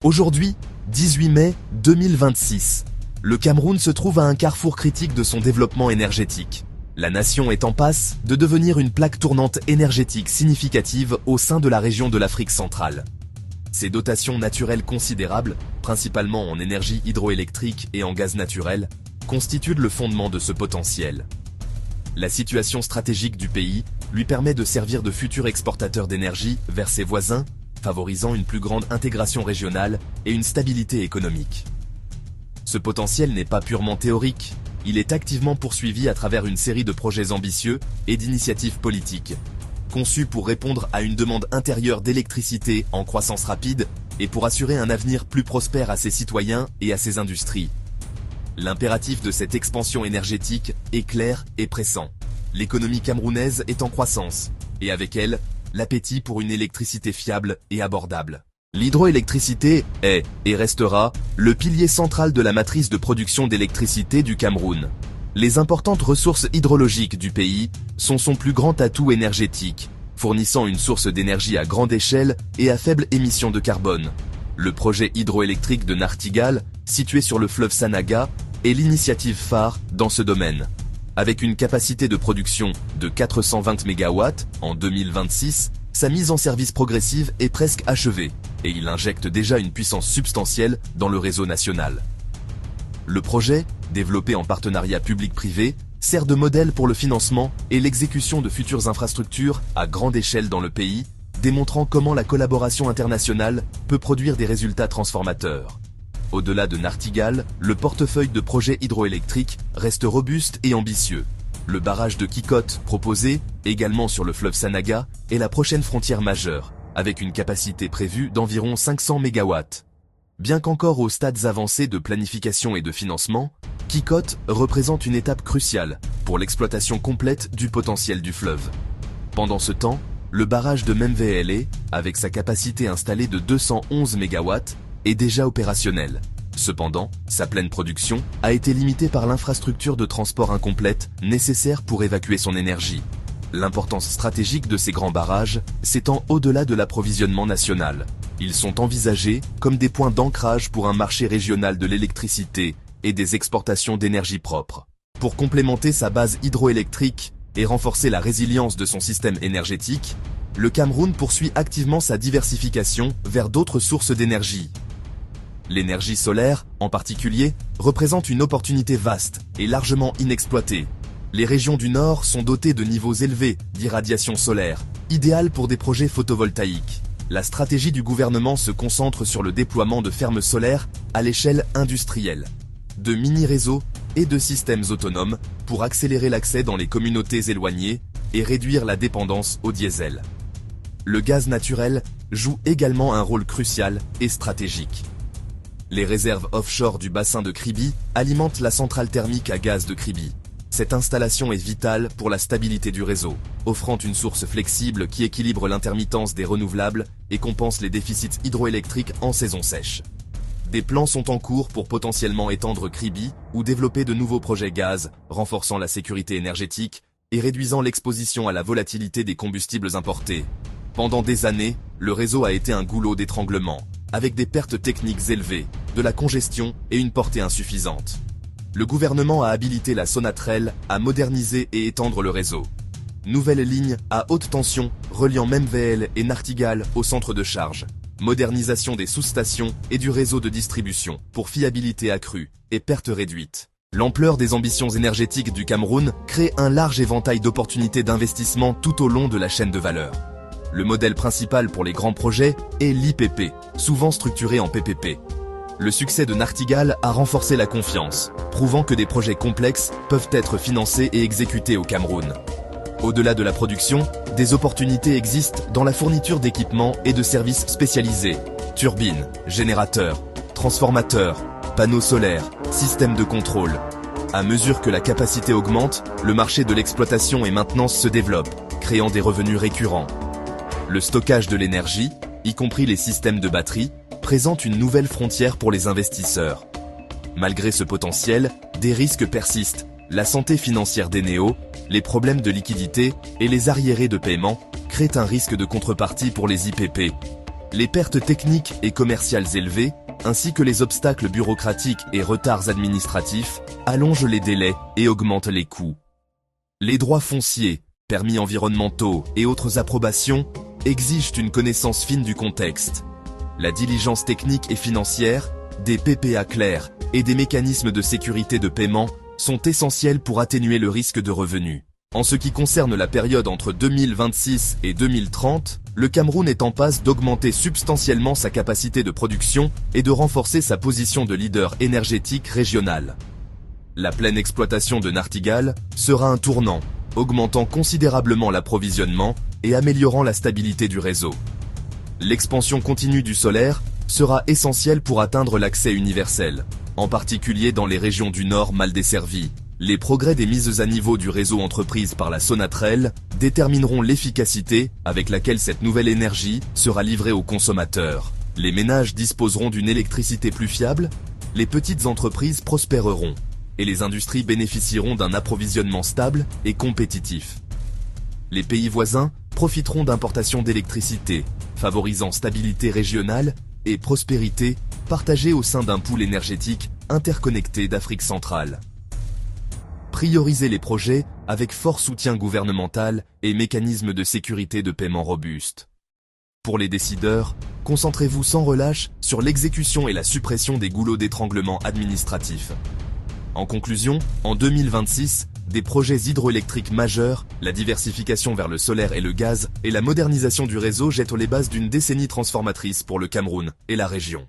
Aujourd'hui, 18 mai 2026, le Cameroun se trouve à un carrefour critique de son développement énergétique. La nation est en passe de devenir une plaque tournante énergétique significative au sein de la région de l'Afrique centrale. Ses dotations naturelles considérables, principalement en énergie hydroélectrique et en gaz naturel, constituent le fondement de ce potentiel. La situation stratégique du pays lui permet de servir de futur exportateur d'énergie vers ses voisins, favorisant une plus grande intégration régionale et une stabilité économique. Ce potentiel n'est pas purement théorique, il est activement poursuivi à travers une série de projets ambitieux et d'initiatives politiques, conçus pour répondre à une demande intérieure d'électricité en croissance rapide et pour assurer un avenir plus prospère à ses citoyens et à ses industries. L'impératif de cette expansion énergétique est clair et pressant. L'économie camerounaise est en croissance, et avec elle, l'appétit pour une électricité fiable et abordable. L'hydroélectricité est, et restera, le pilier central de la matrice de production d'électricité du Cameroun. Les importantes ressources hydrologiques du pays sont son plus grand atout énergétique, fournissant une source d'énergie à grande échelle et à faible émission de carbone. Le projet hydroélectrique de Nartigal, situé sur le fleuve Sanaga, est l'initiative phare dans ce domaine. Avec une capacité de production de 420 MW en 2026, sa mise en service progressive est presque achevée, et il injecte déjà une puissance substantielle dans le réseau national. Le projet, développé en partenariat public-privé, sert de modèle pour le financement et l'exécution de futures infrastructures à grande échelle dans le pays, démontrant comment la collaboration internationale peut produire des résultats transformateurs. Au-delà de Nartigal, le portefeuille de projets hydroélectriques reste robuste et ambitieux. Le barrage de Kikot, proposé, également sur le fleuve Sanaga, est la prochaine frontière majeure, avec une capacité prévue d'environ 500 MW. Bien qu'encore aux stades avancés de planification et de financement, Kikot représente une étape cruciale pour l'exploitation complète du potentiel du fleuve. Pendant ce temps, le barrage de Memvele, avec sa capacité installée de 211 MW, est déjà opérationnel. Cependant, sa pleine production a été limitée par l'infrastructure de transport incomplète nécessaire pour évacuer son énergie. L'importance stratégique de ces grands barrages s'étend au-delà de l'approvisionnement national. Ils sont envisagés comme des points d'ancrage pour un marché régional de l'électricité et des exportations d'énergie propre. Pour complémenter sa base hydroélectrique et renforcer la résilience de son système énergétique, le Cameroun poursuit activement sa diversification vers d'autres sources d'énergie. L'énergie solaire, en particulier, représente une opportunité vaste et largement inexploitée. Les régions du Nord sont dotées de niveaux élevés d'irradiation solaire, idéales pour des projets photovoltaïques. La stratégie du gouvernement se concentre sur le déploiement de fermes solaires à l'échelle industrielle, de mini-réseaux et de systèmes autonomes pour accélérer l'accès dans les communautés éloignées et réduire la dépendance au diesel. Le gaz naturel joue également un rôle crucial et stratégique. Les réserves offshore du bassin de Kribi alimentent la centrale thermique à gaz de Kribi. Cette installation est vitale pour la stabilité du réseau, offrant une source flexible qui équilibre l'intermittence des renouvelables et compense les déficits hydroélectriques en saison sèche. Des plans sont en cours pour potentiellement étendre Kribi ou développer de nouveaux projets gaz, renforçant la sécurité énergétique et réduisant l'exposition à la volatilité des combustibles importés. Pendant des années, le réseau a été un goulot d'étranglement, avec des pertes techniques élevées, de la congestion et une portée insuffisante. Le gouvernement a habilité la Sonatrel à moderniser et étendre le réseau. Nouvelle ligne à haute tension reliant Memvele et Nartigal au centre de charge. Modernisation des sous-stations et du réseau de distribution pour fiabilité accrue et pertes réduites. L'ampleur des ambitions énergétiques du Cameroun crée un large éventail d'opportunités d'investissement tout au long de la chaîne de valeur. Le modèle principal pour les grands projets est l'IPP, souvent structuré en PPP. Le succès de Nartigal a renforcé la confiance, prouvant que des projets complexes peuvent être financés et exécutés au Cameroun. Au-delà de la production, des opportunités existent dans la fourniture d'équipements et de services spécialisés, turbines, générateurs, transformateurs, panneaux solaires, systèmes de contrôle. À mesure que la capacité augmente, le marché de l'exploitation et maintenance se développe, créant des revenus récurrents. Le stockage de l'énergie, y compris les systèmes de batterie, présente une nouvelle frontière pour les investisseurs. Malgré ce potentiel, des risques persistent. La santé financière des néos, les problèmes de liquidité et les arriérés de paiement créent un risque de contrepartie pour les IPP. Les pertes techniques et commerciales élevées, ainsi que les obstacles bureaucratiques et retards administratifs, allongent les délais et augmentent les coûts. Les droits fonciers, permis environnementaux et autres approbations exigent une connaissance fine du contexte. La diligence technique et financière, des PPA clairs et des mécanismes de sécurité de paiement sont essentiels pour atténuer le risque de revenus. En ce qui concerne la période entre 2026 et 2030, le Cameroun est en passe d'augmenter substantiellement sa capacité de production et de renforcer sa position de leader énergétique régional. La pleine exploitation de Nachtigal sera un tournant, augmentant considérablement l'approvisionnement et améliorant la stabilité du réseau. L'expansion continue du solaire sera essentielle pour atteindre l'accès universel, en particulier dans les régions du Nord mal desservies. Les progrès des mises à niveau du réseau entreprise par la Sonatrel détermineront l'efficacité avec laquelle cette nouvelle énergie sera livrée aux consommateurs. Les ménages disposeront d'une électricité plus fiable, les petites entreprises prospéreront, et les industries bénéficieront d'un approvisionnement stable et compétitif. Les pays voisins profiteront d'importations d'électricité, favorisant stabilité régionale et prospérité partagée au sein d'un pool énergétique interconnecté d'Afrique centrale. Prioriser les projets avec fort soutien gouvernemental et mécanismes de sécurité de paiement robustes. Pour les décideurs, concentrez-vous sans relâche sur l'exécution et la suppression des goulots d'étranglement administratifs. En conclusion, en 2026, des projets hydroélectriques majeurs, la diversification vers le solaire et le gaz et la modernisation du réseau jettent les bases d'une décennie transformatrice pour le Cameroun et la région.